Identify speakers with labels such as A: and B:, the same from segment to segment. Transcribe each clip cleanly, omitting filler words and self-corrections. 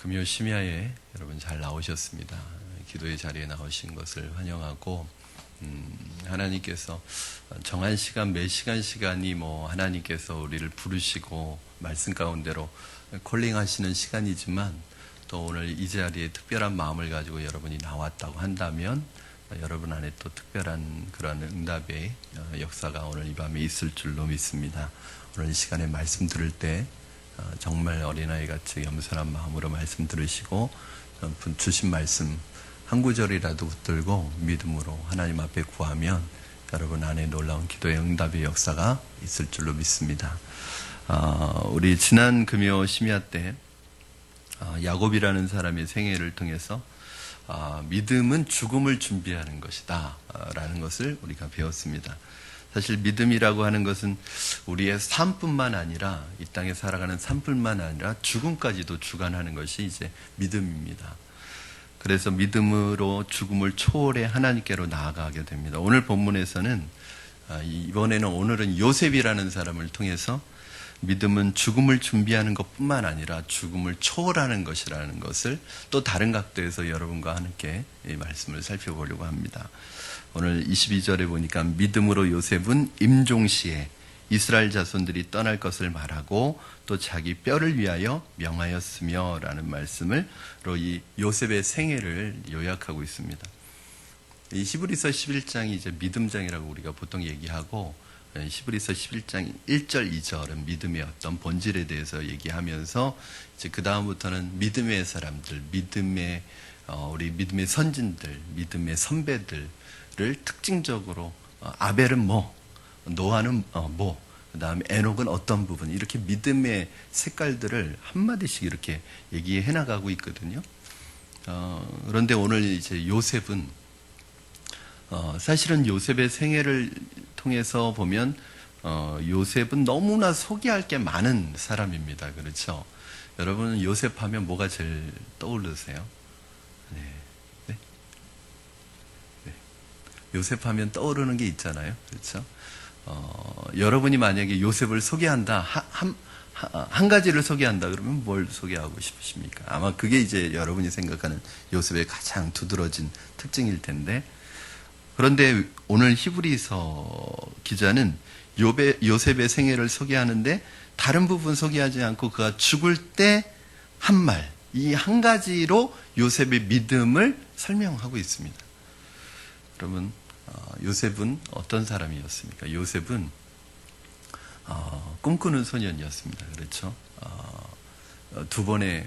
A: 금요 심야에 여러분 잘 나오셨습니다. 기도의 자리에 나오신 것을 환영하고, 하나님께서 정한 시간, 매 시간이 하나님께서 우리를 부르시고 말씀 가운데로 콜링하시는 시간이지만, 또 오늘 이 자리에 특별한 마음을 가지고 여러분이 나왔다고 한다면 여러분 안에 또 특별한 그런 응답의 역사가 오늘 이 밤에 있을 줄로 믿습니다. 오늘 이 시간에 말씀 들을 때 정말 어린아이같이 겸손한 마음으로 말씀 들으시고 주신 말씀 한 구절이라도 붙들고 믿음으로 하나님 앞에 구하면 여러분 안에 놀라운 기도의 응답의 역사가 있을 줄로 믿습니다. 우리 지난 금요 심야 때 야곱이라는 사람의 생애를 통해서 믿음은 죽음을 준비하는 것이다 라는 것을 우리가 배웠습니다. 사실 믿음이라고 하는 것은 우리의 삶뿐만 아니라, 이 땅에 살아가는 삶뿐만 아니라 죽음까지도 주관하는 것이 이제 믿음입니다. 그래서 믿음으로 죽음을 초월해 하나님께로 나아가게 됩니다. 오늘 본문에서는 오늘은 요셉이라는 사람을 통해서 믿음은 죽음을 준비하는 것뿐만 아니라 죽음을 초월하는 것이라는 것을 또 다른 각도에서 여러분과 함께 이 말씀을 살펴보려고 합니다. 오늘 22절에 보니까 믿음으로 요셉은 임종시에 이스라엘 자손들이 떠날 것을 말하고 또 자기 뼈를 위하여 명하였으며 라는 말씀으로 이 요셉의 생애를 요약하고 있습니다. 이 히브리서 11장이 이제 믿음장이라고 우리가 보통 얘기하고, 히브리서 11장 1절 2절은 믿음의 어떤 본질에 대해서 얘기하면서 이제 그 다음부터는 믿음의 사람들, 우리 믿음의 선진들, 믿음의 선배들을 특징적으로 아벨은 노아는 그 다음에 에녹은 어떤 부분, 이렇게 믿음의 색깔들을 한마디씩 이렇게 얘기해 나가고 있거든요. 그런데 오늘 이제 요셉은 사실은 요셉의 생애를 통해서 보면 요셉은 너무나 소개할 게 많은 사람입니다. 그렇죠? 여러분 요셉 하면 뭐가 제일 떠오르세요? 네. 요셉 하면 떠오르는 게 있잖아요. 그렇죠? 여러분이 만약에 요셉을 소개한다, 한 가지를 소개한다 그러면 뭘 소개하고 싶으십니까? 아마 그게 이제 여러분이 생각하는 요셉의 가장 두드러진 특징일 텐데, 그런데 오늘 히브리서 기자는 요셉의 생애를 소개하는데 다른 부분 소개하지 않고 그가 죽을 때 한 말, 이 한 가지로 요셉의 믿음을 설명하고 있습니다. 여러분, 요셉은 어떤 사람이었습니까? 요셉은 꿈꾸는 소년이었습니다. 그렇죠? 두 번의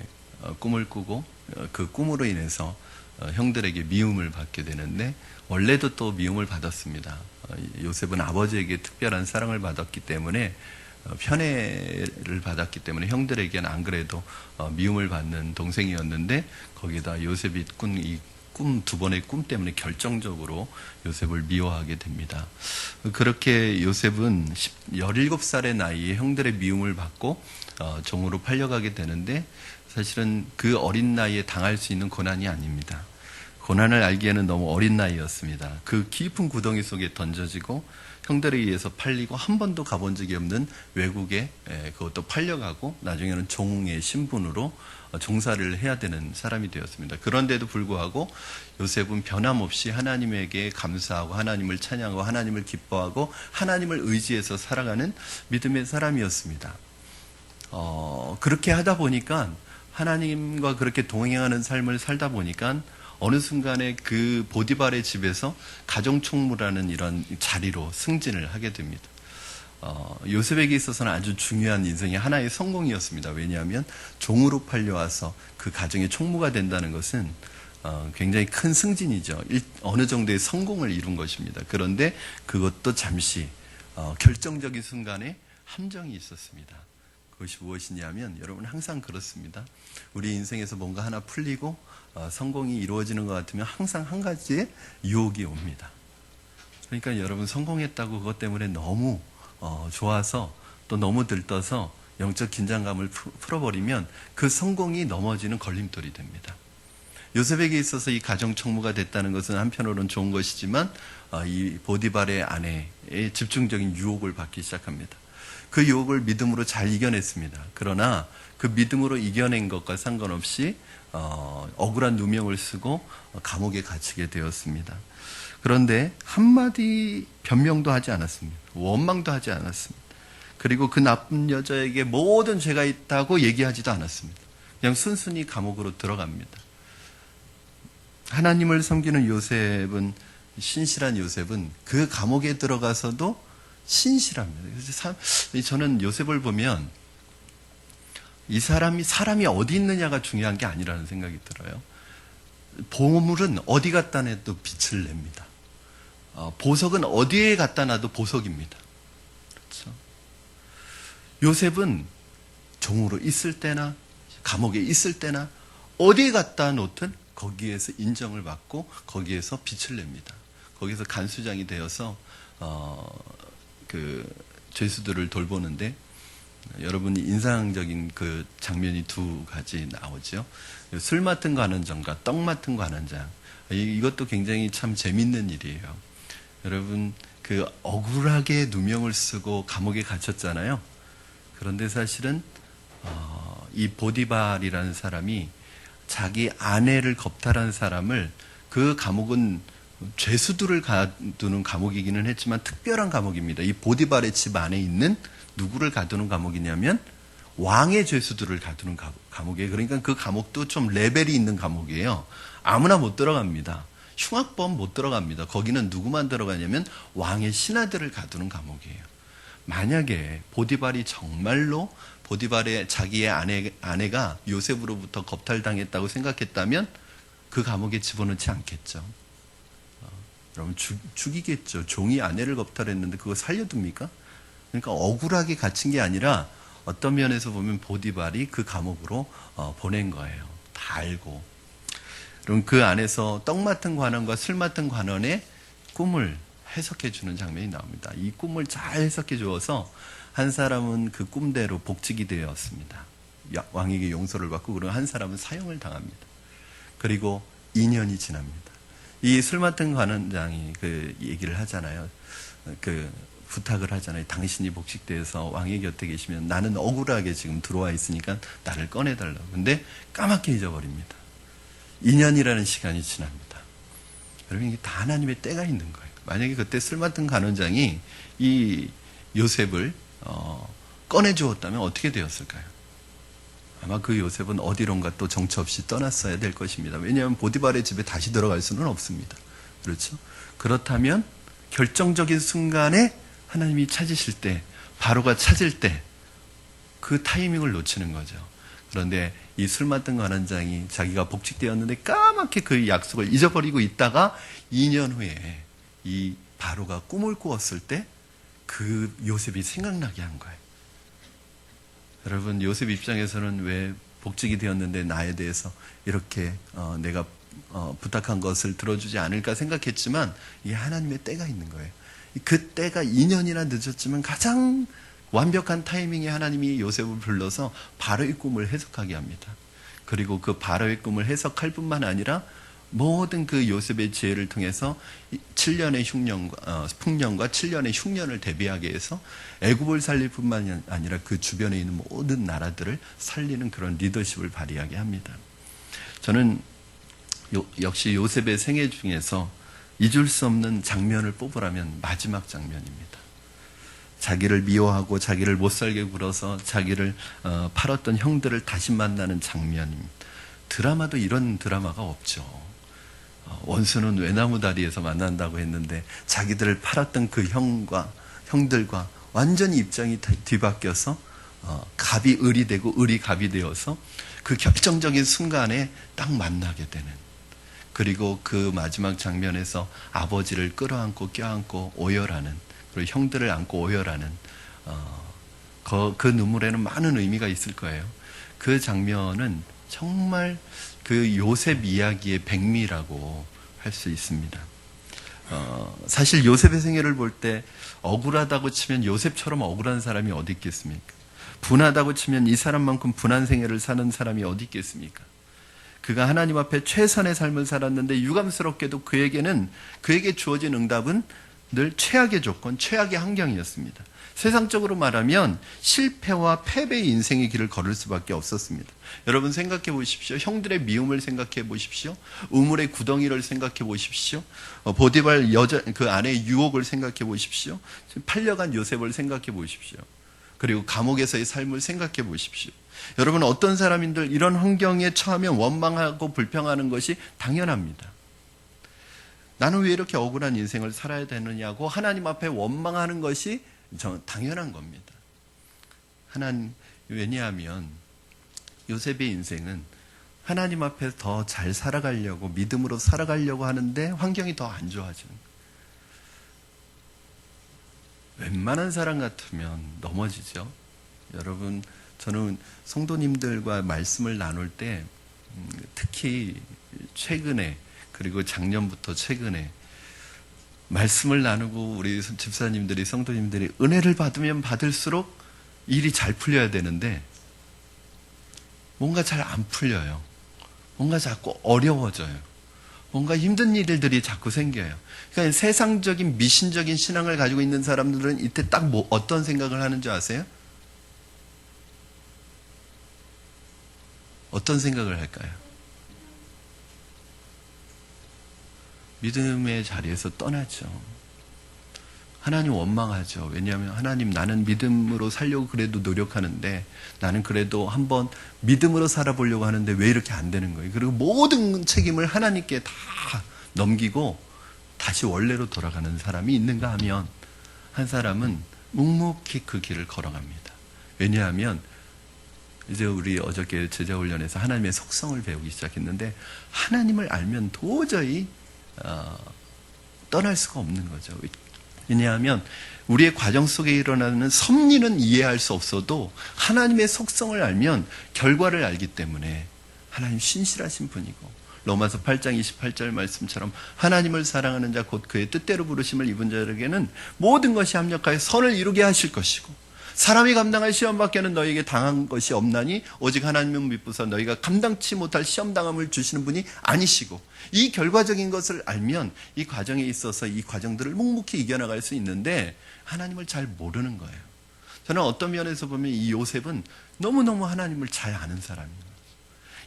A: 꿈을 꾸고 그 꿈으로 인해서 형들에게 미움을 받게 되는데, 원래도 또 미움을 받았습니다. 요셉은 아버지에게 특별한 사랑을 받았기 때문에, 편애를 받았기 때문에 형들에게는 안 그래도 미움을 받는 동생이었는데, 거기다 요셉이 꾼 이 두 번의 꿈 때문에 결정적으로 요셉을 미워하게 됩니다. 그렇게 요셉은 17살의 나이에 형들의 미움을 받고 종으로 팔려가게 되는데, 사실은 그 어린 나이에 당할 수 있는 고난이 아닙니다. 고난을 알기에는 너무 어린 나이였습니다. 그 깊은 구덩이 속에 던져지고 형들에 의해서 팔리고 한 번도 가본 적이 없는 외국에 그것도 팔려가고 나중에는 종의 신분으로 종사를 해야 되는 사람이 되었습니다. 그런데도 불구하고 요셉은 변함없이 하나님에게 감사하고 하나님을 찬양하고 하나님을 기뻐하고 하나님을 의지해서 살아가는 믿음의 사람이었습니다. 그렇게 하다 보니까, 하나님과 그렇게 동행하는 삶을 살다 보니까 어느 순간에 그 보디발의 집에서 가정총무라는 이런 자리로 승진을 하게 됩니다. 요셉에게 있어서는 아주 중요한 인생의 하나의 성공이었습니다. 왜냐하면 종으로 팔려와서 그 가정의 총무가 된다는 것은 굉장히 큰 승진이죠. 어느 정도의 성공을 이룬 것입니다. 그런데 그것도 잠시 결정적인 순간에 함정이 있었습니다. 그것이 무엇이냐면, 여러분 항상 그렇습니다. 우리 인생에서 뭔가 하나 풀리고 성공이 이루어지는 것 같으면 항상 한 가지의 유혹이 옵니다. 그러니까 여러분 성공했다고 그것 때문에 너무 좋아서 또 너무 들떠서 영적 긴장감을 풀어버리면 그 성공이 넘어지는 걸림돌이 됩니다. 요셉에게 있어서 이 가정 총무가 됐다는 것은 한편으로는 좋은 것이지만 이 보디발의 아내의 집중적인 유혹을 받기 시작합니다. 그 유혹을 믿음으로 잘 이겨냈습니다. 그러나 그 믿음으로 이겨낸 것과 상관없이 억울한 누명을 쓰고 감옥에 갇히게 되었습니다. 그런데 한마디 변명도 하지 않았습니다. 원망도 하지 않았습니다. 그리고 그 나쁜 여자에게 모든 죄가 있다고 얘기하지도 않았습니다. 그냥 순순히 감옥으로 들어갑니다. 하나님을 섬기는 요셉은, 신실한 요셉은 그 감옥에 들어가서도 신실합니다. 그래서 저는 요셉을 보면 이 사람이 어디 있느냐가 중요한 게 아니라는 생각이 들어요. 보물은 어디 갖다 놔도 빛을 냅니다. 보석은 어디에 갖다 놔도 보석입니다. 그렇죠? 요셉은 종으로 있을 때나 감옥에 있을 때나 어디에 갖다 놓든 거기에서 인정을 받고 거기에서 빛을 냅니다. 거기서 간수장이 되어서 그 죄수들을 돌보는데, 여러분이 인상적인 그 장면이 두 가지 나오죠. 술 맡은 관원장과 떡 맡은 관원장. 이것도 굉장히 참 재밌는 일이에요. 여러분, 그 억울하게 누명을 쓰고 감옥에 갇혔잖아요. 그런데 사실은 이 보디발이라는 사람이 자기 아내를 겁탈한 사람을, 그 감옥은 죄수들을 가두는 감옥이기는 했지만 특별한 감옥입니다. 이 보디발의 집 안에 있는 누구를 가두는 감옥이냐면 왕의 죄수들을 가두는 감옥이에요. 그러니까 그 감옥도 좀 레벨이 있는 감옥이에요. 아무나 못 들어갑니다. 흉악범 못 들어갑니다. 거기는 누구만 들어가냐면 왕의 신하들을 가두는 감옥이에요. 만약에 보디발이 정말로 보디발의 자기의 아내가 요셉으로부터 겁탈당했다고 생각했다면 그 감옥에 집어넣지 않겠죠. 여러분, 죽이겠죠. 종이 아내를 겁탈했는데 그거 살려둡니까? 그러니까 억울하게 갇힌 게 아니라 어떤 면에서 보면 보디발이 그 감옥으로 보낸 거예요. 다 알고. 그럼 그 안에서 떡 맡은 관원과 술 맡은 관원의 꿈을 해석해 주는 장면이 나옵니다. 이 꿈을 잘 해석해 주어서 한 사람은 그 꿈대로 복직이 되었습니다. 왕에게 용서를 받고, 그리고 한 사람은 사형을 당합니다. 그리고 2년이 지납니다. 이 술 맡은 관원장이 그 얘기를 하잖아요. 그 부탁을 하잖아요. 당신이 복직돼서 왕의 곁에 계시면 나는 억울하게 지금 들어와 있으니까 나를 꺼내달라고. 근데 까맣게 잊어버립니다. 2년이라는 시간이 지납니다. 여러분, 이게 다 하나님의 때가 있는 거예요. 만약에 그때 술 맡은 관원장이 이 요셉을 꺼내주었다면 어떻게 되었을까요? 아마 그 요셉은 어디론가 또 정처 없이 떠났어야 될 것입니다. 왜냐하면 보디발의 집에 다시 들어갈 수는 없습니다. 그렇죠? 그렇다면 결정적인 순간에 하나님이 찾으실 때, 바로가 찾을 때 그 타이밍을 놓치는 거죠. 그런데 이 술 맡은 관원장이 자기가 복직되었는데 까맣게 그 약속을 잊어버리고 있다가 2년 후에 이 바로가 꿈을 꾸었을 때 그 요셉이 생각나게 한 거예요. 여러분, 요셉 입장에서는 왜 복직이 되었는데 나에 대해서 이렇게 내가 부탁한 것을 들어주지 않을까 생각했지만, 이게 하나님의 때가 있는 거예요. 그 때가 2년이나 늦었지만 가장 완벽한 타이밍에 하나님이 요셉을 불러서 바로의 꿈을 해석하게 합니다. 그리고 그 바로의 꿈을 해석할 뿐만 아니라 모든 그 요셉의 지혜를 통해서 7년의 풍년과 7년의 흉년을 대비하게 해서 애굽을 살릴 뿐만 아니라 그 주변에 있는 모든 나라들을 살리는 그런 리더십을 발휘하게 합니다. 저는 역시 요셉의 생애 중에서 잊을 수 없는 장면을 뽑으라면 마지막 장면입니다. 자기를 미워하고 자기를 못살게 굴어서 자기를 팔았던 형들을 다시 만나는 장면입니다. 드라마도 이런 드라마가 없죠. 원수는 외나무 다리에서 만난다고 했는데 자기들을 팔았던 그 형들과 완전히 입장이 뒤바뀌어서 갑이 을이 되고 을이 갑이 되어서 그 결정적인 순간에 딱 만나게 되는, 그리고 그 마지막 장면에서 아버지를 끌어안고 껴안고 오열하는, 그리고 형들을 안고 오열하는 그 눈물에는 많은 의미가 있을 거예요. 그 장면은 정말 그 요셉 이야기의 백미라고 할 수 있습니다. 사실 요셉의 생애를 볼 때 억울하다고 치면 요셉처럼 억울한 사람이 어디 있겠습니까? 분하다고 치면 이 사람만큼 분한 생애를 사는 사람이 어디 있겠습니까? 그가 하나님 앞에 최선의 삶을 살았는데 유감스럽게도 그에게 주어진 응답은 늘 최악의 조건, 최악의 환경이었습니다. 세상적으로 말하면 실패와 패배의 인생의 길을 걸을 수밖에 없었습니다. 여러분 생각해 보십시오. 형들의 미움을 생각해 보십시오. 우물의 구덩이를 생각해 보십시오. 보디발 여자 그 아내의 유혹을 생각해 보십시오. 팔려간 요셉을 생각해 보십시오. 그리고 감옥에서의 삶을 생각해 보십시오. 여러분 어떤 사람인들 이런 환경에 처하면 원망하고 불평하는 것이 당연합니다. 나는 왜 이렇게 억울한 인생을 살아야 되느냐고 하나님 앞에 원망하는 것이 당연한 겁니다. 왜냐하면 요셉의 인생은 하나님 앞에 더 잘 살아가려고 믿음으로 살아가려고 하는데 환경이 더 안 좋아지는 거예요. 웬만한 사람 같으면 넘어지죠. 여러분 저는 성도님들과 말씀을 나눌 때 특히 최근에 그리고 작년부터 최근에 말씀을 나누고 우리 집사님들이 성도님들이 은혜를 받으면 받을수록 일이 잘 풀려야 되는데 뭔가 잘 안 풀려요. 뭔가 자꾸 어려워져요. 뭔가 힘든 일들이 자꾸 생겨요. 그러니까 세상적인 미신적인 신앙을 가지고 있는 사람들은 이때 딱 어떤 생각을 하는 줄 아세요? 어떤 생각을 할까요? 믿음의 자리에서 떠나죠. 하나님 원망하죠. 왜냐하면 하나님 나는 믿음으로 살려고 그래도 노력하는데 나는 그래도 한번 믿음으로 살아보려고 하는데 왜 이렇게 안 되는 거예요. 그리고 모든 책임을 하나님께 다 넘기고 다시 원래로 돌아가는 사람이 있는가 하면 한 사람은 묵묵히 그 길을 걸어갑니다. 왜냐하면 이제 우리 어저께 제자훈련에서 하나님의 속성을 배우기 시작했는데 하나님을 알면 도저히 떠날 수가 없는 거죠. 왜냐하면 우리의 과정 속에 일어나는 섭리는 이해할 수 없어도 하나님의 속성을 알면 결과를 알기 때문에 하나님 신실하신 분이고 로마서 8장 28절 말씀처럼 하나님을 사랑하는 자 곧 그의 뜻대로 부르심을 입은 자에게는 모든 것이 합력하여 선을 이루게 하실 것이고 사람이 감당할 시험밖에는 너희에게 당한 것이 없나니 오직 하나님은 믿부사 너희가 감당치 못할 시험당함을 주시는 분이 아니시고 이 결과적인 것을 알면 이 과정에 있어서 이 과정들을 묵묵히 이겨나갈 수 있는데 하나님을 잘 모르는 거예요. 저는 어떤 면에서 보면 이 요셉은 너무너무 하나님을 잘 아는 사람인 거예요.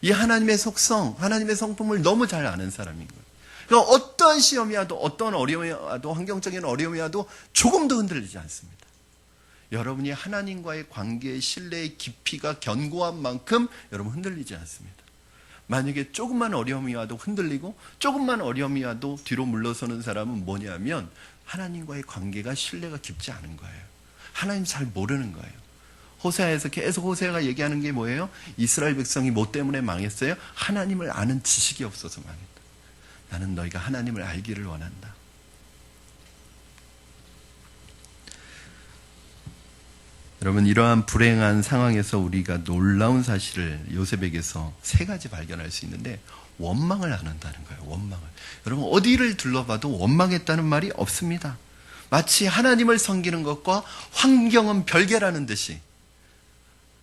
A: 이 하나님의 속성, 하나님의 성품을 너무 잘 아는 사람인 거예요. 그러니까 어떤 시험이 와도 어떤 어려움이 와도 환경적인 어려움이 와도 조금도 흔들리지 않습니다. 여러분이 하나님과의 관계의 신뢰의 깊이가 견고한 만큼 여러분 흔들리지 않습니다. 만약에 조금만 어려움이 와도 흔들리고 조금만 어려움이 와도 뒤로 물러서는 사람은 뭐냐면 하나님과의 관계가 신뢰가 깊지 않은 거예요. 하나님 잘 모르는 거예요. 호세아에서 계속 호세아가 얘기하는 게 뭐예요? 이스라엘 백성이 뭐 때문에 망했어요? 하나님을 아는 지식이 없어서 망했다. 나는 너희가 하나님을 알기를 원한다. 여러분 이러한 불행한 상황에서 우리가 놀라운 사실을 요셉에게서 세 가지 발견할 수 있는데 원망을 안 한다는 거예요. 원망을. 여러분 어디를 둘러봐도 원망했다는 말이 없습니다. 마치 하나님을 섬기는 것과 환경은 별개라는 듯이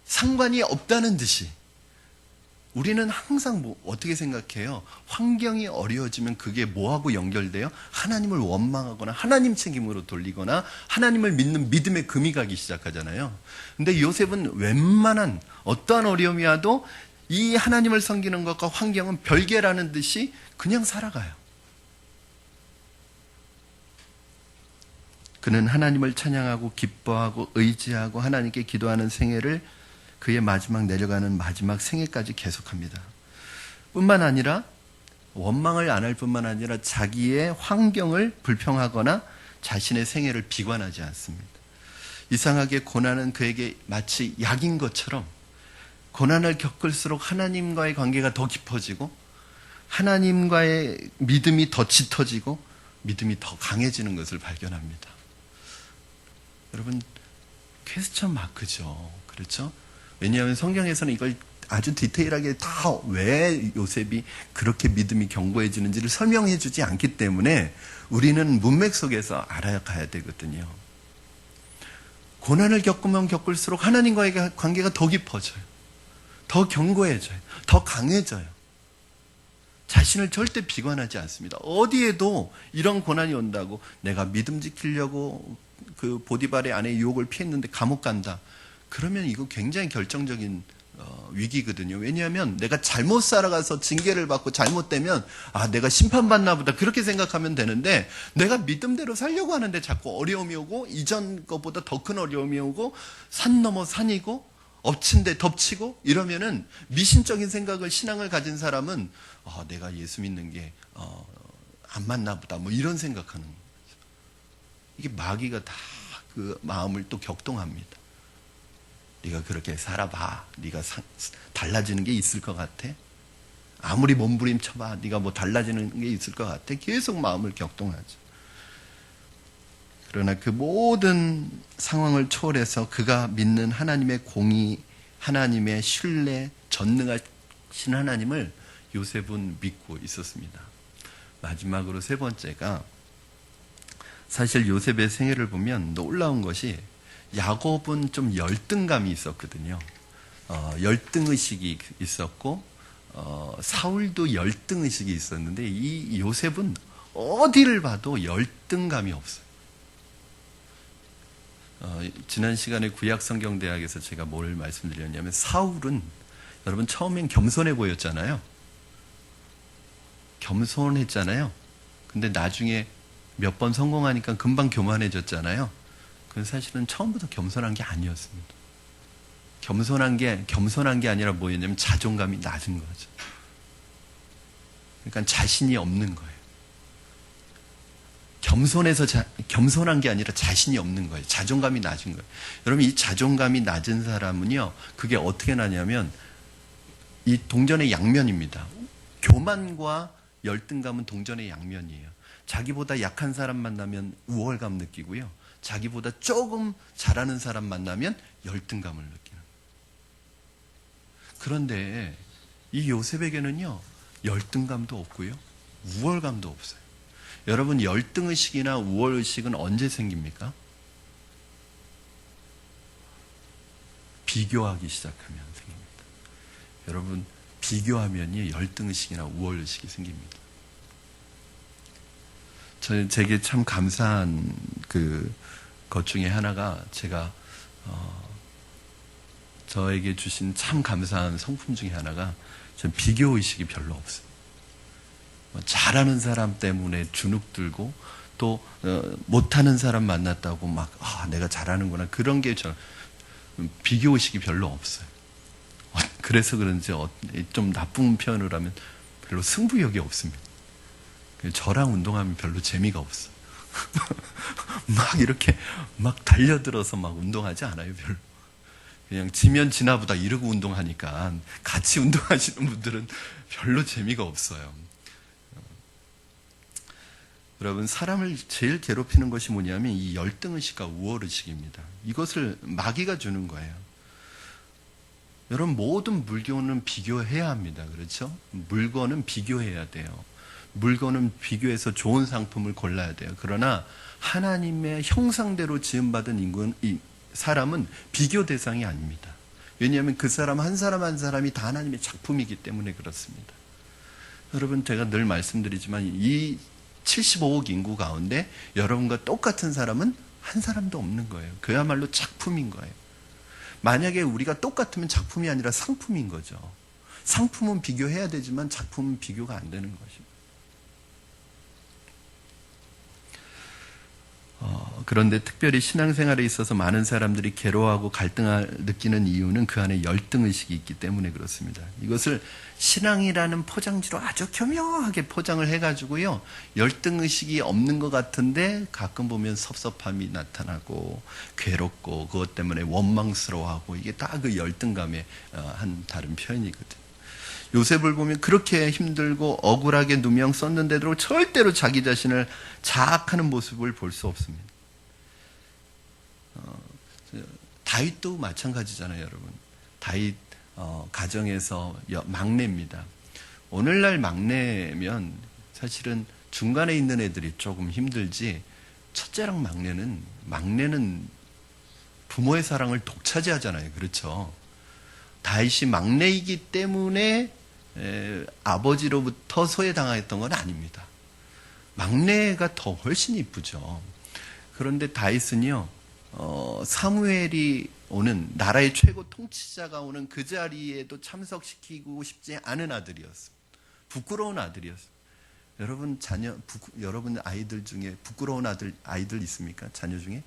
A: 상관이 없다는 듯이 우리는 항상 어떻게 생각해요? 환경이 어려워지면 그게 뭐하고 연결돼요? 하나님을 원망하거나 하나님 책임으로 돌리거나 하나님을 믿는 믿음의 금이 가기 시작하잖아요. 근데 요셉은 웬만한 어떠한 어려움이 와도 이 하나님을 섬기는 것과 환경은 별개라는 듯이 그냥 살아가요. 그는 하나님을 찬양하고 기뻐하고 의지하고 하나님께 기도하는 생애를 그의 마지막 내려가는 마지막 생애까지 계속합니다. 뿐만 아니라 원망을 안 할 뿐만 아니라 자기의 환경을 불평하거나 자신의 생애를 비관하지 않습니다. 이상하게 고난은 그에게 마치 약인 것처럼 고난을 겪을수록 하나님과의 관계가 더 깊어지고 하나님과의 믿음이 더 짙어지고 믿음이 더 강해지는 것을 발견합니다. 여러분 퀘스천 마크죠. 그렇죠? 왜냐하면 성경에서는 이걸 아주 디테일하게 다 왜 요셉이 그렇게 믿음이 견고해지는지를 설명해 주지 않기 때문에 우리는 문맥 속에서 알아가야 되거든요. 고난을 겪으면 겪을수록 하나님과의 관계가 더 깊어져요. 더 견고해져요. 더 강해져요. 자신을 절대 비관하지 않습니다. 어디에도 이런 고난이 온다고 내가 믿음 지키려고 그 보디발의 아내의 유혹을 피했는데 감옥 간다. 그러면 이거 굉장히 결정적인 위기거든요. 왜냐하면 내가 잘못 살아가서 징계를 받고 잘못되면 내가 심판받나 보다 그렇게 생각하면 되는데, 내가 믿음대로 살려고 하는데 자꾸 어려움이 오고, 이전 것보다 더 큰 어려움이 오고, 산 넘어 산이고 엎친 데 덮치고 이러면은, 미신적인 생각을, 신앙을 가진 사람은 내가 예수 믿는 게 안 맞나 보다 뭐 이런 생각하는 거죠. 이게 마귀가 다 그 마음을 또 격동합니다. 네가 그렇게 살아봐. 네가 달라지는 게 있을 것 같아? 아무리 몸부림쳐봐. 네가 뭐 달라지는 게 있을 것 같아? 계속 마음을 격동하죠. 그러나 그 모든 상황을 초월해서 그가 믿는 하나님의 공의, 하나님의 신뢰, 전능하신 하나님을 요셉은 믿고 있었습니다. 마지막으로 세 번째가, 사실 요셉의 생애를 보면 놀라운 것이, 야곱은 좀 열등감이 있었거든요. 열등의식이 있었고, 사울도 열등의식이 있었는데, 이 요셉은 어디를 봐도 열등감이 없어요. 지난 시간에 구약성경대학에서 제가 뭘 말씀드렸냐면, 사울은 여러분 처음엔 겸손해 보였잖아요. 겸손했잖아요. 근데 나중에 몇 번 성공하니까 금방 교만해졌잖아요. 그건 사실은 처음부터 겸손한 게 아니었습니다. 겸손한 게 아니라 뭐였냐면 자존감이 낮은 거죠. 그러니까 자신이 없는 거예요. 겸손한 게 아니라 자신이 없는 거예요. 자존감이 낮은 거예요. 여러분, 이 자존감이 낮은 사람은요, 그게 어떻게 나냐면, 이 동전의 양면입니다. 교만과 열등감은 동전의 양면이에요. 자기보다 약한 사람 만나면 우월감 느끼고요, 자기보다 조금 잘하는 사람 만나면 열등감을 느끼는 거예요. 그런데 이 요셉에게는요, 열등감도 없고요, 우월감도 없어요. 여러분, 열등의식이나 우월의식은 언제 생깁니까? 비교하기 시작하면 생깁니다. 여러분, 비교하면이 열등의식이나 우월의식이 생깁니다. 제게 참 감사한 것 중에 하나가, 제가 저에게 주신 참 감사한 성품 중에 하나가, 전 비교의식이 별로 없어요. 잘하는 사람 때문에 주눅 들고, 또 못하는 사람 만났다고 막 내가 잘하는구나, 그런 게 비교의식이 별로 없어요. 그래서 그런지 좀 나쁜 표현을 하면 별로 승부욕이 없습니다. 저랑 운동하면 별로 재미가 없어. 막 이렇게 막 달려들어서 막 운동하지 않아요, 별로. 그냥 지면 지나보다 이러고 운동하니까, 같이 운동하시는 분들은 별로 재미가 없어요. 여러분, 사람을 제일 괴롭히는 것이 뭐냐면 이 열등의식과 우월의식입니다. 이것을 마귀가 주는 거예요. 여러분, 모든 물건은 비교해야 합니다. 그렇죠? 물건은 비교해야 돼요. 물건은 비교해서 좋은 상품을 골라야 돼요. 그러나 하나님의 형상대로 지음받은 사람은 비교 대상이 아닙니다. 왜냐하면 그 사람 한 사람이 다 하나님의 작품이기 때문에 그렇습니다. 여러분, 제가 늘 말씀드리지만 이 75억 인구 가운데 여러분과 똑같은 사람은 한 사람도 없는 거예요. 그야말로 작품인 거예요. 만약에 우리가 똑같으면 작품이 아니라 상품인 거죠. 상품은 비교해야 되지만 작품은 비교가 안 되는 것입니다. 그런데 특별히 신앙생활에 있어서 많은 사람들이 괴로워하고 갈등을 느끼는 이유는 그 안에 열등의식이 있기 때문에 그렇습니다. 이것을 신앙이라는 포장지로 아주 교묘하게 포장을 해가지고요, 열등의식이 없는 것 같은데 가끔 보면 섭섭함이 나타나고 괴롭고 그것 때문에 원망스러워하고, 이게 다 그 열등감의 한 다른 표현이거든요. 요셉을 보면 그렇게 힘들고 억울하게 누명 썼는데도 절대로 자기 자신을 자학하는 모습을 볼 수 없습니다. 다윗도 마찬가지잖아요, 여러분. 다윗 가정에서 막내입니다. 오늘날 막내면 사실은 중간에 있는 애들이 조금 힘들지, 첫째랑 막내는 부모의 사랑을 독차지하잖아요. 그렇죠? 다윗이 막내이기 때문에 아버지로부터 소외당했던 건 아닙니다. 막내가 더 훨씬 이쁘죠. 그런데 다윗은요, 사무엘이 오는 나라의 최고 통치자가 오는 그 자리에도 참석시키고 싶지 않은 아들이었습니다. 부끄러운 아들이었습니다. 여러분 아이들 중에 부끄러운 아이들 있습니까? 자녀 중에?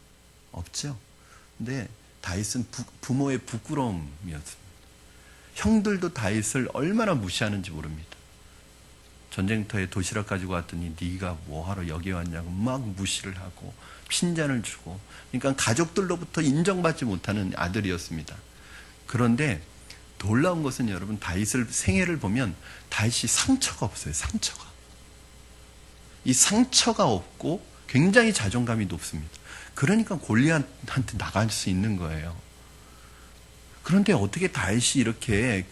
A: 없죠. 근데 다윗은 부모의 부끄러움이었습니다. 형들도 다윗을 얼마나 무시하는지 모릅니다. 전쟁터에 도시락 가지고 왔더니 네가 뭐하러 여기 왔냐고 막 무시를 하고 핀잔을 주고, 그러니까 가족들로부터 인정받지 못하는 아들이었습니다. 그런데 놀라운 것은 여러분, 다윗을 생애를 보면 다윗이 상처가 없어요. 상처가. 이 상처가 없고 굉장히 자존감이 높습니다. 그러니까 골리앗한테 나갈 수 있는 거예요. 그런데 어떻게 다윗이 이렇게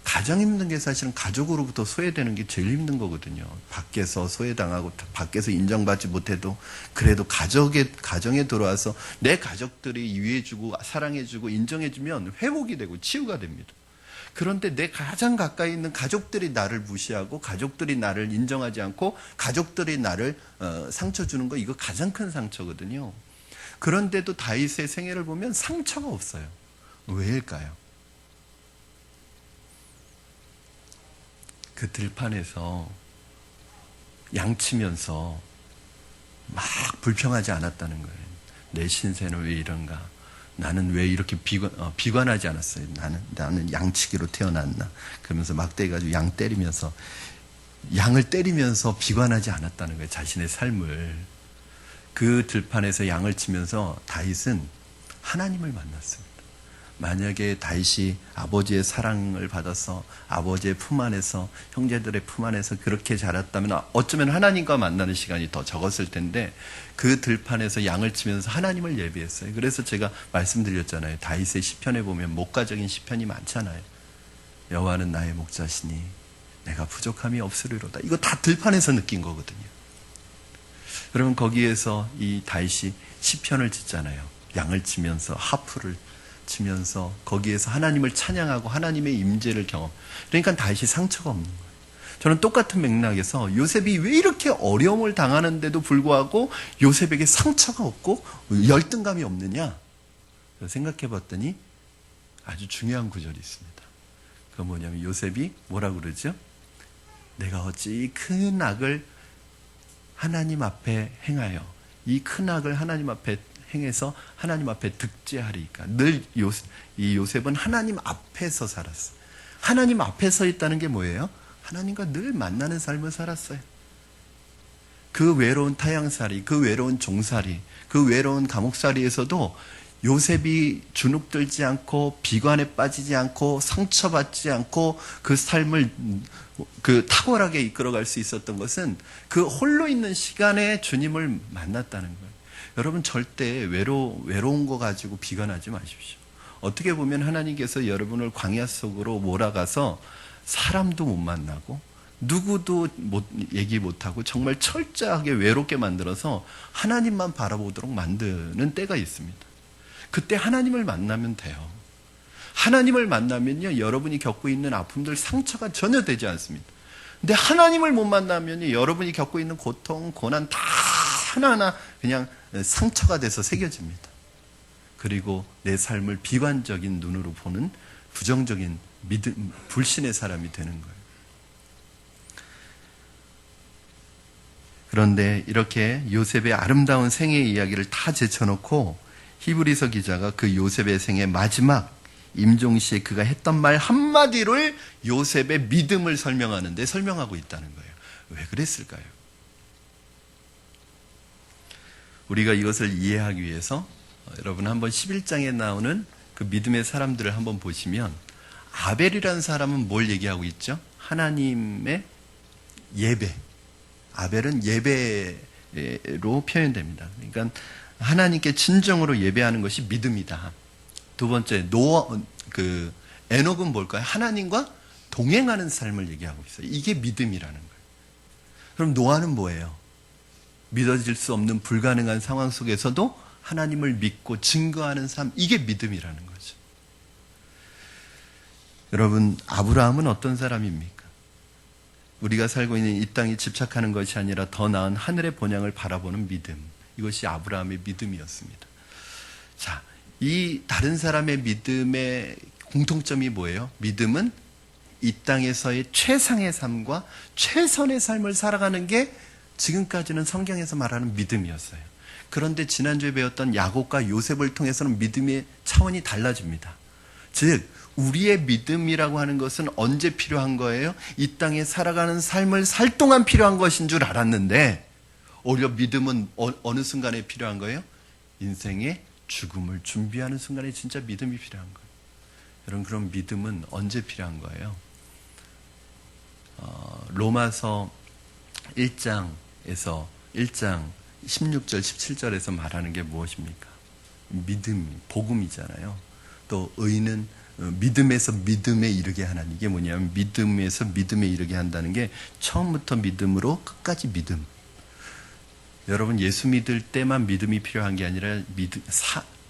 A: 가장 힘든 게 사실은 가족으로부터 소외되는 게 제일 힘든 거거든요. 밖에서 소외당하고 밖에서 인정받지 못해도 그래도 가정에 들어와서 내 가족들이 이해해주고 사랑해주고 인정해주면 회복이 되고 치유가 됩니다. 그런데 내 가장 가까이 있는 가족들이 나를 무시하고 가족들이 나를 인정하지 않고 가족들이 나를 상처 주는 거, 이거 가장 큰 상처거든요. 그런데도 다윗의 생애를 보면 상처가 없어요. 왜일까요? 그 들판에서 양치면서 막 불평하지 않았다는 거예요. 내 신세는 왜 이런가? 나는 왜 이렇게 비관하지 않았어요? 나는 양치기로 태어났나? 그러면서 막대기 가지고 양을 때리면서 비관하지 않았다는 거예요. 자신의 삶을. 그 들판에서 양을 치면서 다윗은 하나님을 만났습니다. 만약에 다윗이 아버지의 사랑을 받아서 아버지의 품 안에서, 형제들의 품 안에서 그렇게 자랐다면 어쩌면 하나님과 만나는 시간이 더 적었을 텐데, 그 들판에서 양을 치면서 하나님을 예배했어요. 그래서 제가 말씀드렸잖아요. 다윗의 시편에 보면 목가적인 시편이 많잖아요. 여호와는 나의 목자시니 내가 부족함이 없으리로다. 이거 다 들판에서 느낀 거거든요. 그러면 거기에서 이 다윗이 시편을 짓잖아요. 양을 치면서, 하프를 치면서 거기에서 하나님을 찬양하고 하나님의 임재를 경험. 그러니까 다윗이 상처가 없는 거예요. 저는 똑같은 맥락에서 요셉이 왜 이렇게 어려움을 당하는데도 불구하고 요셉에게 상처가 없고 열등감이 없느냐 생각해 봤더니 아주 중요한 구절이 있습니다. 그건 뭐냐면, 요셉이 뭐라고 그러죠? 내가 어찌 이 큰 악을 하나님 앞에 행하여, 이 큰 악을 하나님 앞에 행해서 하나님 앞에 득죄하리까. 늘 이 요셉은 하나님 앞에서 살았어요. 하나님 앞에 서 있다는 게 뭐예요? 하나님과 늘 만나는 삶을 살았어요. 그 외로운 타향살이, 그 외로운 종살이, 그 외로운 감옥살이에서도 요셉이 주눅들지 않고 비관에 빠지지 않고 상처받지 않고 그 삶을 탁월하게 이끌어갈 수 있었던 것은 그 홀로 있는 시간에 주님을 만났다는 거예요. 여러분, 절대 외로운 거 가지고 비관하지 마십시오. 어떻게 보면 하나님께서 여러분을 광야 속으로 몰아가서 사람도 못 만나고 누구도 얘기 못하고 정말 철저하게 외롭게 만들어서 하나님만 바라보도록 만드는 때가 있습니다. 그때 하나님을 만나면 돼요. 하나님을 만나면요, 여러분이 겪고 있는 아픔들, 상처가 전혀 되지 않습니다. 근데 하나님을 못 만나면 여러분이 겪고 있는 고통, 고난 다 하나하나 그냥 상처가 돼서 새겨집니다. 그리고 내 삶을 비관적인 눈으로 보는 부정적인 불신의 사람이 되는 거예요. 그런데 이렇게 요셉의 아름다운 생애의 이야기를 다 제쳐놓고 히브리서 기자가 그 요셉의 생애 마지막 임종시에 그가 했던 말 한마디를 요셉의 믿음을 설명하고 있다는 거예요. 왜 그랬을까요? 우리가 이것을 이해하기 위해서 여러분 한번 11장에 나오는 그 믿음의 사람들을 한번 보시면, 아벨이라는 사람은 뭘 얘기하고 있죠? 하나님의 예배. 아벨은 예배로 표현됩니다. 그러니까 하나님께 진정으로 예배하는 것이 믿음이다. 두 번째, 에녹은 뭘까요? 하나님과 동행하는 삶을 얘기하고 있어요. 이게 믿음이라는 거예요. 그럼 노아는 뭐예요? 믿어질 수 없는 불가능한 상황 속에서도 하나님을 믿고 증거하는 삶, 이게 믿음이라는 거죠. 여러분, 아브라함은 어떤 사람입니까? 우리가 살고 있는 이 땅에 집착하는 것이 아니라 더 나은 하늘의 본향을 바라보는 믿음. 이것이 아브라함의 믿음이었습니다. 자, 이 다른 사람의 믿음의 공통점이 뭐예요? 믿음은 이 땅에서의 최상의 삶과 최선의 삶을 살아가는 게 지금까지는 성경에서 말하는 믿음이었어요. 그런데 지난주에 배웠던 야곱과 요셉을 통해서는 믿음의 차원이 달라집니다. 즉 우리의 믿음이라고 하는 것은 언제 필요한 거예요? 이 땅에 살아가는 삶을 살 동안 필요한 것인 줄 알았는데 오히려 믿음은 어느 순간에 필요한 거예요? 인생의 죽음을 준비하는 순간에 진짜 믿음이 필요한 거예요. 여러분, 그럼 믿음은 언제 필요한 거예요? 로마서 1장에서 1장 16절 17절에서 말하는 게 무엇입니까? 믿음, 복음이잖아요. 또 의는 믿음에서 믿음에 이르게 하는, 이게 뭐냐면 믿음에서 믿음에 이르게 한다는 게 처음부터 믿음으로 끝까지 믿음. 여러분, 예수 믿을 때만 믿음이 필요한 게 아니라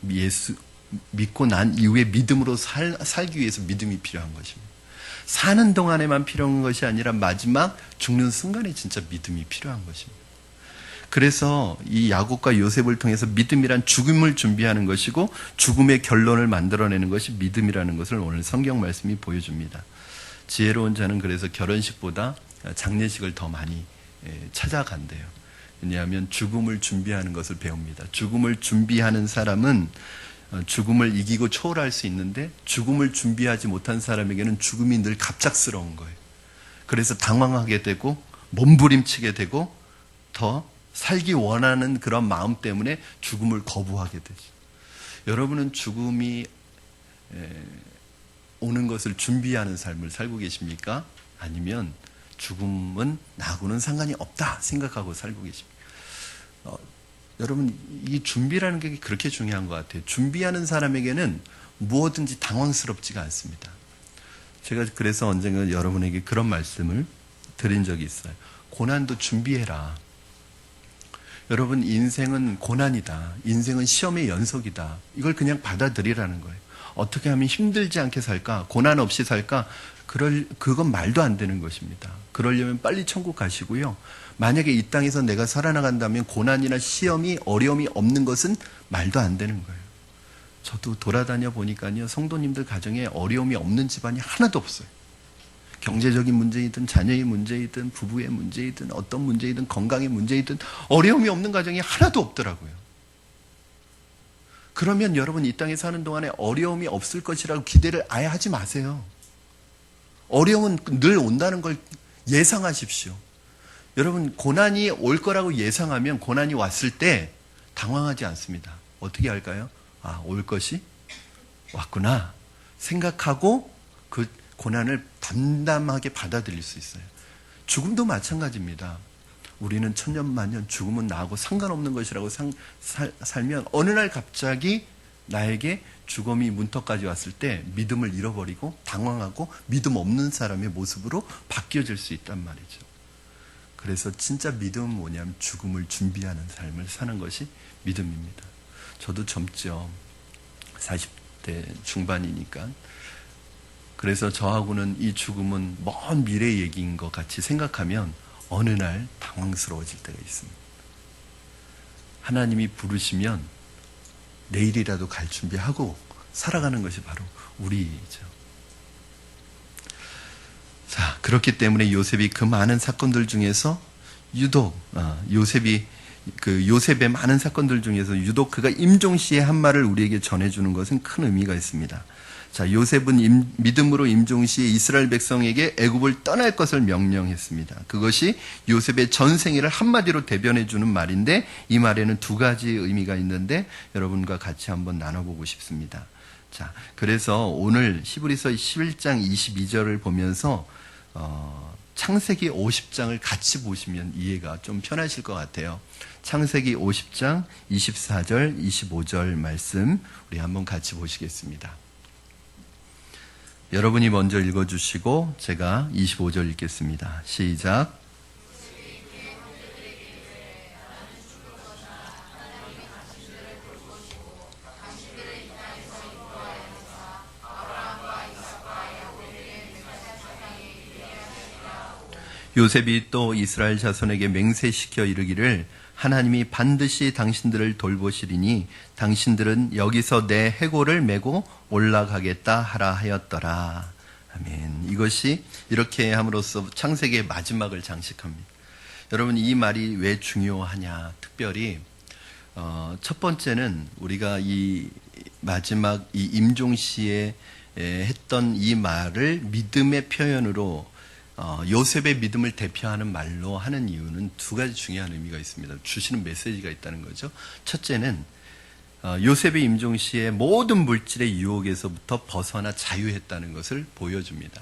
A: 예수 믿고 난 이후에 믿음으로 살기 위해서 믿음이 필요한 것입니다. 사는 동안에만 필요한 것이 아니라 마지막 죽는 순간에 진짜 믿음이 필요한 것입니다. 그래서 이 야곱과 요셉을 통해서 믿음이란 죽음을 준비하는 것이고 죽음의 결론을 만들어내는 것이 믿음이라는 것을 오늘 성경 말씀이 보여줍니다. 지혜로운 자는 그래서 결혼식보다 장례식을 더 많이 찾아간대요. 왜냐하면 죽음을 준비하는 것을 배웁니다. 죽음을 준비하는 사람은 죽음을 이기고 초월할 수 있는데 죽음을 준비하지 못한 사람에게는 죽음이 늘 갑작스러운 거예요. 그래서 당황하게 되고 몸부림치게 되고 더 살기 원하는 그런 마음 때문에 죽음을 거부하게 되죠. 여러분은 죽음이 오는 것을 준비하는 삶을 살고 계십니까? 아니면 죽음은 나하고는 상관이 없다 생각하고 살고 계십니까? 여러분, 이 준비라는 게 그렇게 중요한 것 같아요. 준비하는 사람에게는 무엇든지 당황스럽지가 않습니다. 제가 그래서 언젠가 여러분에게 그런 말씀을 드린 적이 있어요. 고난도 준비해라. 여러분, 인생은 고난이다. 인생은 시험의 연속이다. 이걸 그냥 받아들이라는 거예요. 어떻게 하면 힘들지 않게 살까? 고난 없이 살까? 그건 말도 안 되는 것입니다. 그러려면 빨리 천국 가시고요. 만약에 이 땅에서 내가 살아나간다면 고난이나 시험이 어려움이 없는 것은 말도 안 되는 거예요. 저도 돌아다녀 보니까요, 성도님들 가정에 어려움이 없는 집안이 하나도 없어요. 경제적인 문제이든 자녀의 문제이든 부부의 문제이든 어떤 문제이든 건강의 문제이든 어려움이 없는 가정이 하나도 없더라고요. 그러면 여러분, 이 땅에 사는 동안에 어려움이 없을 것이라고 기대를 아예 하지 마세요. 어려움은 늘 온다는 걸 예상하십시오. 여러분, 고난이 올 거라고 예상하면 고난이 왔을 때 당황하지 않습니다. 어떻게 할까요? 아, 올 것이 왔구나 생각하고 그 고난을 담담하게 받아들일 수 있어요. 죽음도 마찬가지입니다. 우리는 천년만년 죽음은 나하고 상관없는 것이라고 살면 어느 날 갑자기 나에게 죽음이 문턱까지 왔을 때 믿음을 잃어버리고 당황하고 믿음 없는 사람의 모습으로 바뀌어질 수 있단 말이죠. 그래서 진짜 믿음은 뭐냐면 죽음을 준비하는 삶을 사는 것이 믿음입니다. 저도 젊죠. 40대 중반이니까. 그래서 저하고는 이 죽음은 먼 미래 얘기인 것 같이 생각하면 어느 날 당황스러워질 때가 있습니다. 하나님이 부르시면 내일이라도 갈 준비하고 살아가는 것이 바로 우리죠. 자, 그렇기 때문에 요셉이 그 많은 사건들 중에서 유독 요셉의 많은 사건들 중에서 유독 그가 임종시의 한 말을 우리에게 전해주는 것은 큰 의미가 있습니다. 자, 요셉은 믿음으로 임종시에 이스라엘 백성에게 애굽을 떠날 것을 명령했습니다. 그것이 요셉의 전생애를 한마디로 대변해주는 말인데 이 말에는 두 가지 의미가 있는데 여러분과 같이 한번 나눠보고 싶습니다. 자, 그래서 오늘 히브리서 11장 22절을 보면서 창세기 50장을 같이 보시면 이해가 좀 편하실 것 같아요. 창세기 50장 24절, 25절 말씀 우리 한번 같이 보시겠습니다. 여러분이 먼저 읽어주시고 제가 25절 읽겠습니다. 시작. 요셉이 또 이스라엘 자손에게 맹세시켜 이르기를 하나님이 반드시 당신들을 돌보시리니 당신들은 여기서 내 해골을 메고 올라가겠다 하라 하였더라. 아멘. 이것이 이렇게 함으로써 창세기의 마지막을 장식합니다. 여러분, 이 말이 왜 중요하냐? 특별히 첫 번째는 우리가 이 마지막 이 임종시에 했던 이 말을 믿음의 표현으로 요셉의 믿음을 대표하는 말로 하는 이유는 두 가지 중요한 의미가 있습니다. 주시는 메시지가 있다는 거죠. 첫째는 요셉의 임종시에 모든 물질의 유혹에서부터 벗어나 자유했다는 것을 보여줍니다.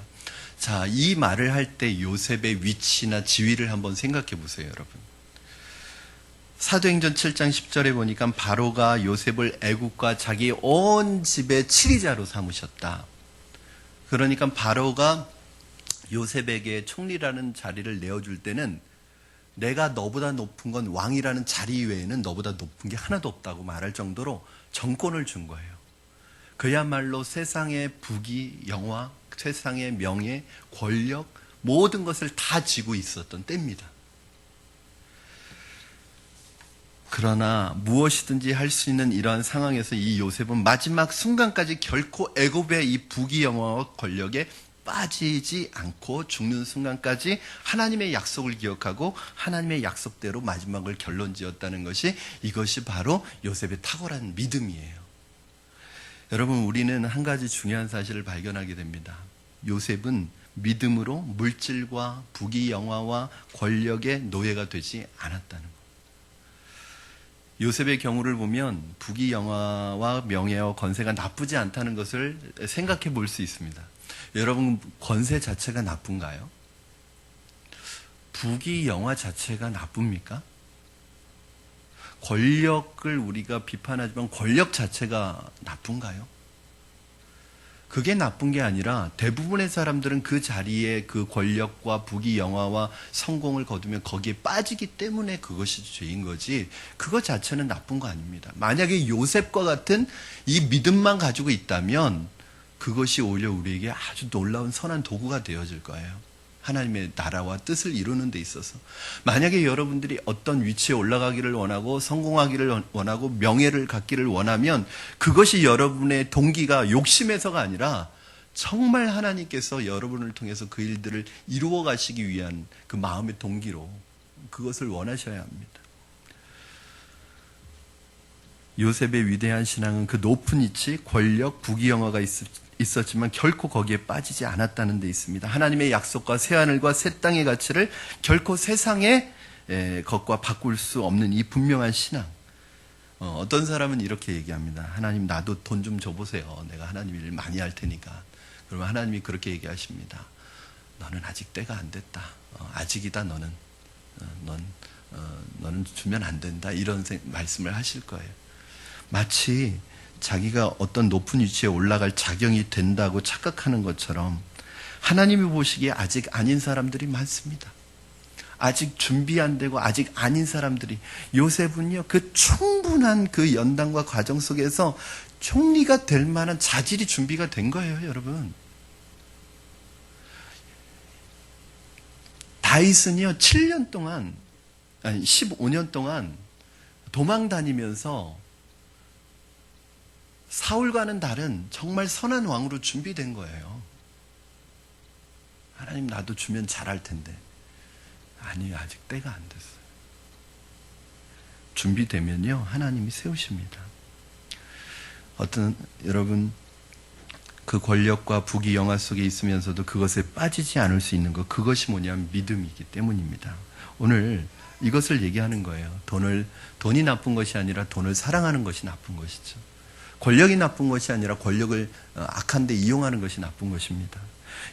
A: 자, 이 말을 할 때 요셉의 위치나 지위를 한번 생각해 보세요, 여러분. 사도행전 7장 10절에 보니까 바로가 요셉을 애국과 자기 온 집의 치리자로 삼으셨다. 그러니까 바로가 요셉에게 총리라는 자리를 내어줄 때는 내가 너보다 높은 건 왕이라는 자리 외에는 너보다 높은 게 하나도 없다고 말할 정도로 정권을 준 거예요. 그야말로 세상의 부귀, 영화, 세상의 명예, 권력, 모든 것을 다 지고 있었던 때입니다. 그러나 무엇이든지 할 수 있는 이러한 상황에서 이 요셉은 마지막 순간까지 결코 애굽의 이 부귀, 영화와 권력에 빠지지 않고 죽는 순간까지 하나님의 약속을 기억하고 하나님의 약속대로 마지막을 결론지었다는 것이, 이것이 바로 요셉의 탁월한 믿음이에요. 여러분, 우리는 한 가지 중요한 사실을 발견하게 됩니다. 요셉은 믿음으로 물질과 부귀, 영화와 권력의 노예가 되지 않았다는 것. 요셉의 경우를 보면 부귀, 영화와 명예와 권세가 나쁘지 않다는 것을 생각해 볼 수 있습니다. 여러분, 권세 자체가 나쁜가요? 부귀, 영화 자체가 나쁩니까? 권력을 우리가 비판하지만 권력 자체가 나쁜가요? 그게 나쁜 게 아니라 대부분의 사람들은 그 자리에 그 권력과 부귀, 영화와 성공을 거두면 거기에 빠지기 때문에 그것이 죄인 거지, 그것 자체는 나쁜 거 아닙니다. 만약에 요셉과 같은 이 믿음만 가지고 있다면 그것이 오히려 우리에게 아주 놀라운 선한 도구가 되어질 거예요. 하나님의 나라와 뜻을 이루는 데 있어서. 만약에 여러분들이 어떤 위치에 올라가기를 원하고 성공하기를 원하고 명예를 갖기를 원하면 그것이 여러분의 동기가 욕심에서가 아니라 정말 하나님께서 여러분을 통해서 그 일들을 이루어 가시기 위한 그 마음의 동기로 그것을 원하셔야 합니다. 요셉의 위대한 신앙은 그 높은 위치, 권력, 부귀, 영화가 있었지만 결코 거기에 빠지지 않았다는 데 있습니다. 하나님의 약속과 새하늘과 새 땅의 가치를 결코 세상의 것과 바꿀 수 없는 이 분명한 신앙. 어떤 사람은 이렇게 얘기합니다. 하나님, 나도 돈 좀 줘보세요. 내가 하나님 일 많이 할 테니까. 그러면 하나님이 그렇게 얘기하십니다. 너는 아직 때가 안 됐다. 아직이다. 너는 주면 안 된다. 이런 말씀을 하실 거예요. 마치 자기가 어떤 높은 위치에 올라갈 자격이 된다고 착각하는 것처럼 하나님이 보시기에 아직 아닌 사람들이 많습니다. 아직 준비 안 되고 아직 아닌 사람들이, 요셉은요, 그 충분한 그 연단과 과정 속에서 총리가 될 만한 자질이 준비가 된 거예요, 여러분. 다윗은요, 7년 동안, 아니 15년 동안 도망 다니면서 사울과는 다른 정말 선한 왕으로 준비된 거예요. 하나님, 나도 주면 잘할 텐데. 아니요, 아직 때가 안 됐어요. 준비되면요, 하나님이 세우십니다. 여러분, 그 권력과 부귀, 영화 속에 있으면서도 그것에 빠지지 않을 수 있는 것, 그것이 뭐냐면 믿음이기 때문입니다. 오늘 이것을 얘기하는 거예요. 돈이 나쁜 것이 아니라 돈을 사랑하는 것이 나쁜 것이죠. 권력이 나쁜 것이 아니라 권력을 악한 데 이용하는 것이 나쁜 것입니다.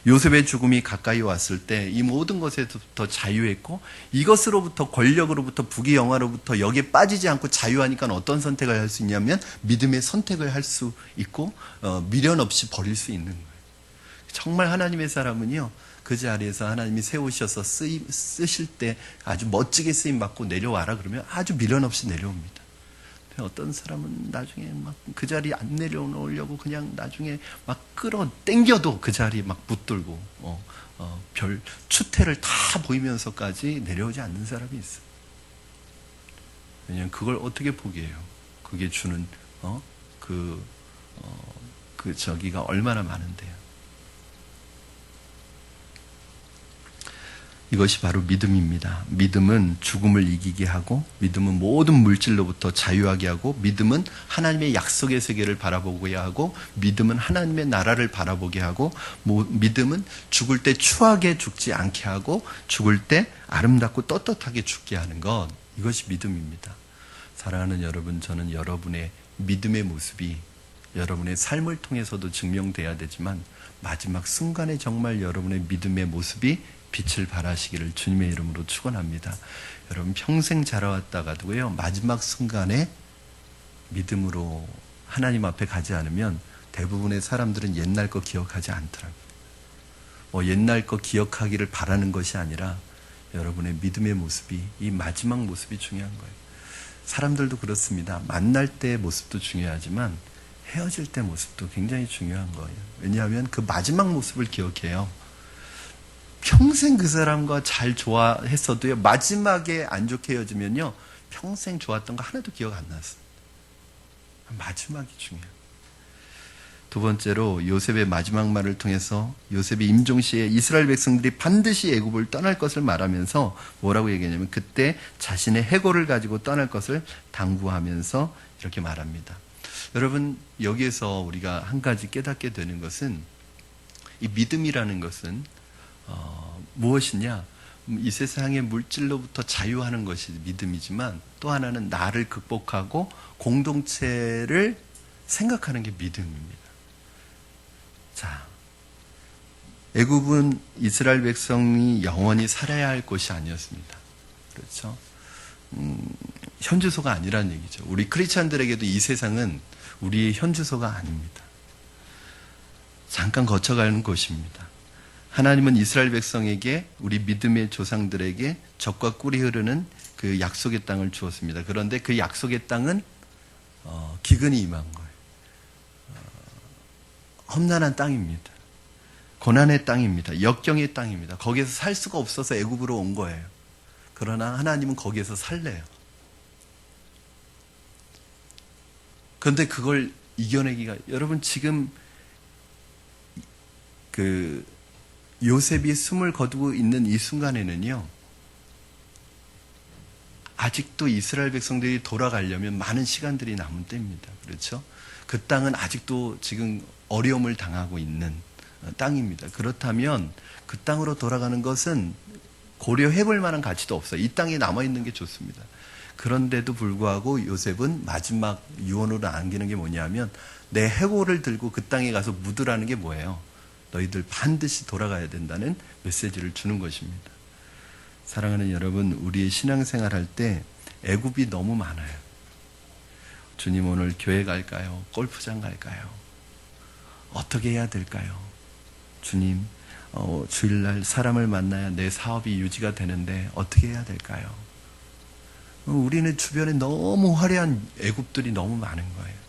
A: 요셉의 죽음이 가까이 왔을 때 이 모든 것에서부터 자유했고, 이것으로부터, 권력으로부터, 부귀, 영화로부터 여기에 빠지지 않고 자유하니까 어떤 선택을 할 수 있냐면 믿음의 선택을 할 수 있고, 미련 없이 버릴 수 있는 거예요. 정말 하나님의 사람은요, 그 자리에서 하나님이 세우셔서 쓰실 때 아주 멋지게 쓰임받고 내려와라 그러면 아주 미련 없이 내려옵니다. 어떤 사람은 나중에 막 그 자리에 안 내려오려고 그냥 나중에 막 땡겨도 그 자리에 막 붙들고 별 추태를 다 보이면서까지 내려오지 않는 사람이 있어요. 왜냐하면 그걸 어떻게 포기해요? 그게 주는 그 저기가 얼마나 많은데요. 이것이 바로 믿음입니다. 믿음은 죽음을 이기게 하고, 믿음은 모든 물질로부터 자유하게 하고, 믿음은 하나님의 약속의 세계를 바라보게 하고, 믿음은 하나님의 나라를 바라보게 하고, 믿음은 죽을 때 추하게 죽지 않게 하고, 죽을 때 아름답고 떳떳하게 죽게 하는 것, 이것이 믿음입니다. 사랑하는 여러분, 저는 여러분의 믿음의 모습이 여러분의 삶을 통해서도 증명돼야 되지만, 마지막 순간에 정말 여러분의 믿음의 모습이 빛을 발하시기를 주님의 이름으로 축원합니다. 여러분 평생 자라왔다가도요, 마지막 순간에 믿음으로 하나님 앞에 가지 않으면 대부분의 사람들은 옛날 거 기억하지 않더라고요. 옛날 거 기억하기를 바라는 것이 아니라 여러분의 믿음의 모습이, 이 마지막 모습이 중요한 거예요. 사람들도 그렇습니다. 만날 때의 모습도 중요하지만 헤어질 때 모습도 굉장히 중요한 거예요. 왜냐하면 그 마지막 모습을 기억해요. 평생 그 사람과 잘 좋아했어도요, 마지막에 안 좋게 헤어지면요, 평생 좋았던 거 하나도 기억 안 났어요. 마지막이 중요해요. 두 번째로 요셉의 마지막 말을 통해서 요셉이 임종시에 이스라엘 백성들이 반드시 애굽을 떠날 것을 말하면서 뭐라고 얘기하냐면, 그때 자신의 해골을 가지고 떠날 것을 당부하면서 이렇게 말합니다. 여러분, 여기에서 우리가 한 가지 깨닫게 되는 것은, 이 믿음이라는 것은 무엇이냐? 이 세상의 물질로부터 자유하는 것이 믿음이지만, 또 하나는 나를 극복하고 공동체를 생각하는 게 믿음입니다. 자, 애굽은 이스라엘 백성이 영원히 살아야 할 곳이 아니었습니다. 그렇죠? 현주소가 아니라는 얘기죠. 우리 크리스찬들에게도 이 세상은 우리의 현주소가 아닙니다. 잠깐 거쳐가는 곳입니다. 하나님은 이스라엘 백성에게, 우리 믿음의 조상들에게 젖과 꿀이 흐르는 그 약속의 땅을 주었습니다. 그런데 그 약속의 땅은 기근이 임한 거예요. 험난한 땅입니다. 고난의 땅입니다. 역경의 땅입니다. 거기에서 살 수가 없어서 애굽으로 온 거예요. 그러나 하나님은 거기에서 살래요. 그런데 그걸 이겨내기가, 여러분 지금 그 요셉이 숨을 거두고 있는 이 순간에는요, 아직도 이스라엘 백성들이 돌아가려면 많은 시간들이 남은 때입니다. 그렇죠? 그 땅은 아직도 지금 어려움을 당하고 있는 땅입니다. 그렇다면 그 땅으로 돌아가는 것은 고려해볼 만한 가치도 없어요. 이 땅에 남아있는 게 좋습니다. 그런데도 불구하고 요셉은 마지막 유언으로 남기는 게 뭐냐면, 내 해골을 들고 그 땅에 가서 묻으라는 게 뭐예요? 너희들 반드시 돌아가야 된다는 메시지를 주는 것입니다. 사랑하는 여러분, 우리의 신앙생활 할 때 애굽이 너무 많아요. 주님, 오늘 교회 갈까요? 골프장 갈까요? 어떻게 해야 될까요? 주님, 주일날 사람을 만나야 내 사업이 유지가 되는데 어떻게 해야 될까요? 우리는 주변에 너무 화려한 애굽들이 너무 많은 거예요.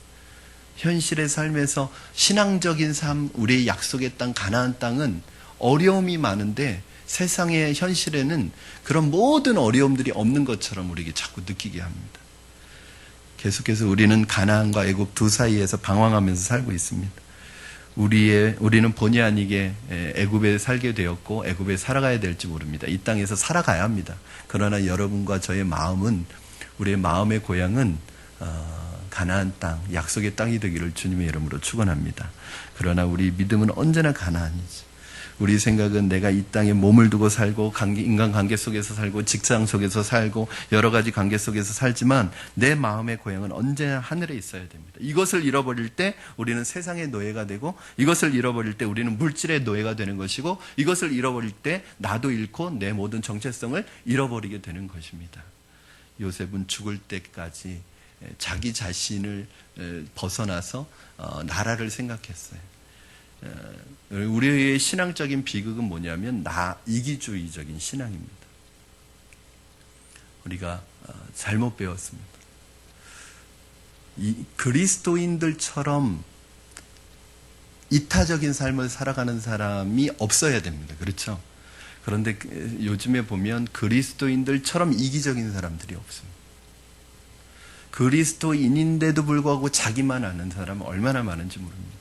A: 현실의 삶에서 신앙적인 삶, 우리의 약속의 땅, 가나안 땅은 어려움이 많은데, 세상의 현실에는 그런 모든 어려움들이 없는 것처럼 우리에게 자꾸 느끼게 합니다. 계속해서 우리는 가나안과 애굽 두 사이에서 방황하면서 살고 있습니다. 우리는 본의 아니게 애굽에 살게 되었고 애굽에 살아가야 될지 모릅니다. 이 땅에서 살아가야 합니다. 그러나 여러분과 저의 마음은, 우리의 마음의 고향은 가나안 땅, 약속의 땅이 되기를 주님의 이름으로 축원합니다. 그러나 우리 믿음은 언제나 가나안이지. 우리 생각은 내가 이 땅에 몸을 두고 살고 인간관계 속에서 살고 직장 속에서 살고 여러 가지 관계 속에서 살지만, 내 마음의 고향은 언제나 하늘에 있어야 됩니다. 이것을 잃어버릴 때 우리는 세상의 노예가 되고, 이것을 잃어버릴 때 우리는 물질의 노예가 되는 것이고, 이것을 잃어버릴 때 나도 잃고 내 모든 정체성을 잃어버리게 되는 것입니다. 요셉은 죽을 때까지 자기 자신을 벗어나서 나라를 생각했어요. 우리의 신앙적인 비극은 뭐냐면 이기주의적인 신앙입니다. 우리가 잘못 배웠습니다. 이 그리스도인들처럼 이타적인 삶을 살아가는 사람이 없어야 됩니다. 그렇죠? 그런데 요즘에 보면 그리스도인들처럼 이기적인 사람들이 없습니다. 그리스도인인데도 불구하고 자기만 아는 사람은 얼마나 많은지 모릅니다.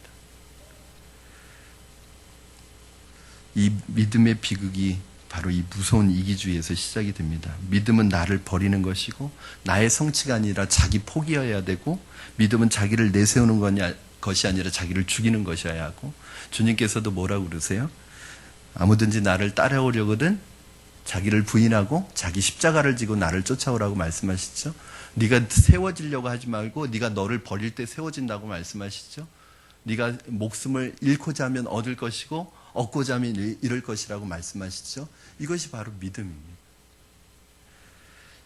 A: 이 믿음의 비극이 바로 이 무서운 이기주의에서 시작이 됩니다. 믿음은 나를 버리는 것이고 나의 성취가 아니라 자기 포기여야 되고, 믿음은 자기를 내세우는 것이 아니라 자기를 죽이는 것이어야 하고, 주님께서도 뭐라고 그러세요? 아무든지 나를 따라오려거든 자기를 부인하고 자기 십자가를 지고 나를 쫓아오라고 말씀하시죠. 네가 세워지려고 하지 말고 네가 너를 버릴 때 세워진다고 말씀하시죠. 네가 목숨을 잃고자 하면 얻을 것이고 얻고자 하면 잃을 것이라고 말씀하시죠. 이것이 바로 믿음입니다.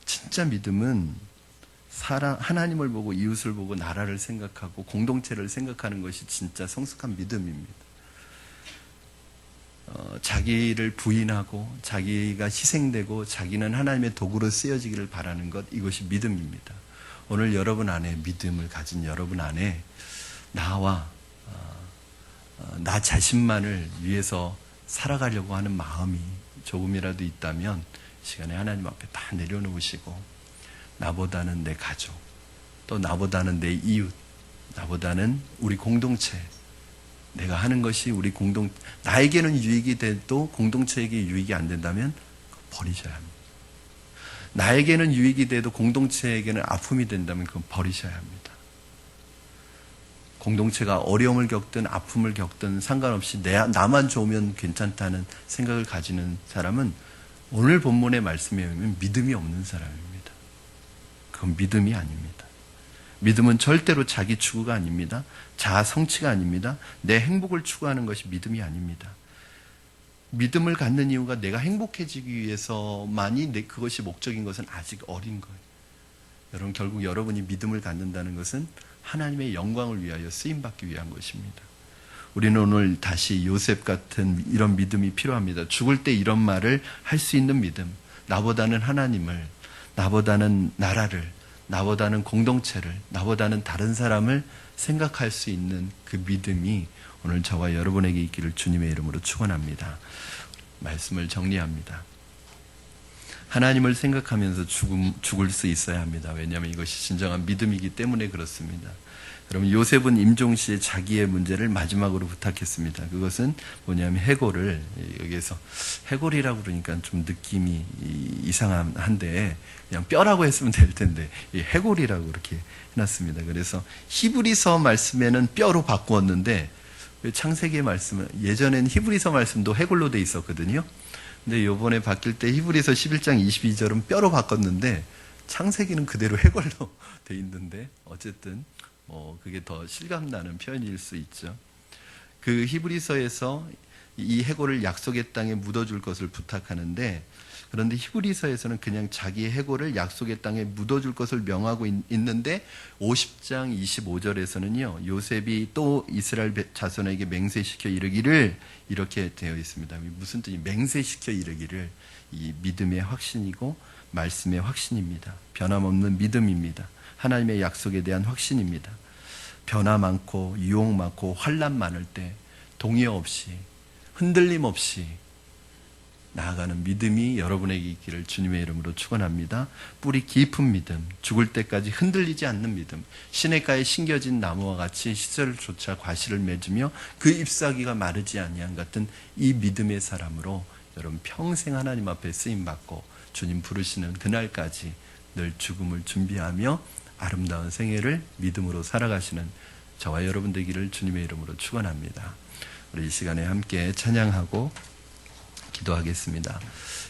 A: 진짜 믿음은 하나님을 보고 이웃을 보고 나라를 생각하고 공동체를 생각하는 것이 진짜 성숙한 믿음입니다. 자기를 부인하고 자기가 희생되고 자기는 하나님의 도구로 쓰여지기를 바라는 것, 이것이 믿음입니다. 오늘 여러분 안에 믿음을 가진 여러분 안에 나와 나 자신만을 위해서 살아가려고 하는 마음이 조금이라도 있다면 시간에 하나님 앞에 다 내려놓으시고, 나보다는 내 가족, 또 나보다는 내 이웃, 나보다는 우리 공동체, 내가 하는 것이 나에게는 유익이 돼도 공동체에게 유익이 안 된다면 버리셔야 합니다. 나에게는 유익이 돼도 공동체에게는 아픔이 된다면 그건 버리셔야 합니다. 공동체가 어려움을 겪든 아픔을 겪든 상관없이 나만 좋으면 괜찮다는 생각을 가지는 사람은 오늘 본문의 말씀에 의하면 믿음이 없는 사람입니다. 그건 믿음이 아닙니다. 믿음은 절대로 자기 추구가 아닙니다. 자아 성취가 아닙니다. 내 행복을 추구하는 것이 믿음이 아닙니다. 믿음을 갖는 이유가 내가 행복해지기 위해서만이 그것이 목적인 것은 아직 어린 거예요. 여러분, 결국 여러분이 믿음을 갖는다는 것은 하나님의 영광을 위하여 쓰임받기 위한 것입니다. 우리는 오늘 다시 요셉 같은 이런 믿음이 필요합니다. 죽을 때 이런 말을 할 수 있는 믿음. 나보다는 하나님을, 나보다는 나라를, 나보다는 공동체를, 나보다는 다른 사람을 생각할 수 있는 그 믿음이 오늘 저와 여러분에게 있기를 주님의 이름으로 축원합니다. 말씀을 정리합니다. 하나님을 생각하면서 죽을 수 있어야 합니다. 왜냐하면 이것이 진정한 믿음이기 때문에 그렇습니다. 여러분, 요셉은 임종시에 자기의 문제를 마지막으로 부탁했습니다. 그것은 뭐냐면 해골을, 여기에서 해골이라고 그러니까 좀 느낌이 이상한데 그냥 뼈라고 했으면 될 텐데 해골이라고 이렇게 해놨습니다. 그래서 히브리서 말씀에는 뼈로 바꾸었는데 창세기의 말씀은, 예전엔 히브리서 말씀도 해골로 돼 있었거든요. 근데 요번에 바뀔 때 히브리서 11장 22절은 뼈로 바꿨는데 창세기는 그대로 해골로 돼 있는데, 어쨌든 그게 더 실감나는 표현일 수 있죠. 그 히브리서에서 이 해골을 약속의 땅에 묻어줄 것을 부탁하는데, 그런데 히브리서에서는 그냥 자기의 해골을 약속의 땅에 묻어줄 것을 명하고 있는데 50장 25절에서는요 요셉이 또 이스라엘 자손에게 맹세시켜 이르기를, 이렇게 되어 있습니다. 무슨 뜻이 맹세시켜 이르기를, 이 믿음의 확신이고 말씀의 확신입니다. 변함없는 믿음입니다. 하나님의 약속에 대한 확신입니다. 변화 많고 유혹 많고 환난 많을 때 동요 없이 흔들림 없이 나아가는 믿음이 여러분에게 있기를 주님의 이름으로 축원합니다. 뿌리 깊은 믿음, 죽을 때까지 흔들리지 않는 믿음, 시냇가에 심겨진 나무와 같이 시절조차 과실을 맺으며 그 잎사귀가 마르지 아니한 같은 이 믿음의 사람으로 여러분 평생 하나님 앞에 쓰임받고 주님 부르시는 그날까지 늘 죽음을 준비하며 아름다운 생애를 믿음으로 살아가시는 저와 여러분 되기를 주님의 이름으로 축원합니다. 우리 이 시간에 함께 찬양하고 기도하겠습니다.